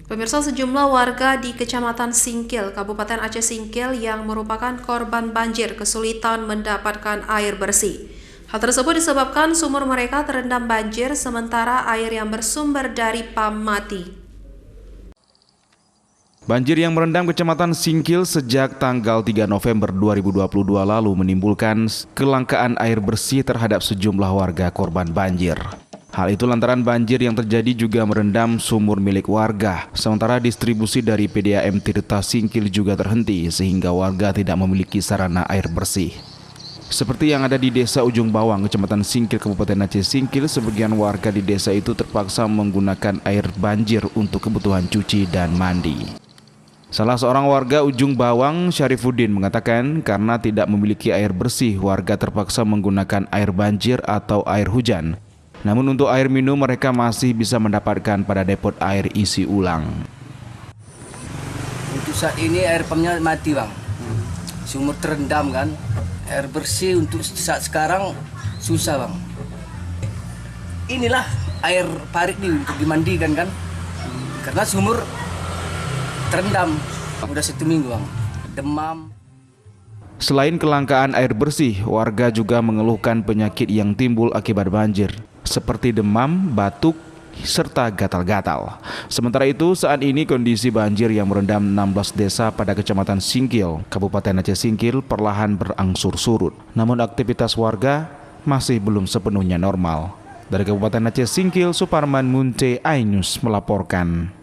Pemirsa, sejumlah warga di Kecamatan Singkil, Kabupaten Aceh Singkil yang merupakan korban banjir kesulitan mendapatkan air bersih. Hal tersebut disebabkan sumur mereka terendam banjir sementara air yang bersumber dari PAM mati. Banjir yang merendam Kecamatan Singkil sejak tanggal 3 November 2022 lalu menimbulkan kelangkaan air bersih terhadap sejumlah warga korban banjir. Hal itu lantaran banjir yang terjadi juga merendam sumur milik warga, sementara distribusi dari PDAM Tirta Singkil juga terhenti sehingga warga tidak memiliki sarana air bersih. Seperti yang ada di Desa Ujung Bawang, Kecamatan Singkil, Kabupaten Aceh Singkil, sebagian warga di desa itu terpaksa menggunakan air banjir untuk kebutuhan cuci dan mandi. Salah seorang warga Ujung Bawang, Syarifuddin, mengatakan karena tidak memiliki air bersih, warga terpaksa menggunakan air banjir atau air hujan. Namun untuk air minum mereka masih bisa mendapatkan pada depot air isi ulang. Untuk saat ini air pumpnya mati, Bang. Sumur terendam kan. Air bersih untuk saat sekarang susah, Bang. Inilah air parit nih untuk dimandikan kan. Karena sumur terendam udah 1 minggu, Bang. Demam. Selain kelangkaan air bersih, warga juga mengeluhkan penyakit yang timbul akibat banjir, seperti demam, batuk, serta gatal-gatal. Sementara itu, saat ini kondisi banjir yang merendam 16 desa pada Kecamatan Singkil, Kabupaten Aceh Singkil perlahan berangsur surut. Namun aktivitas warga masih belum sepenuhnya normal. Dari Kabupaten Aceh Singkil, Suparman Munte, iNews melaporkan.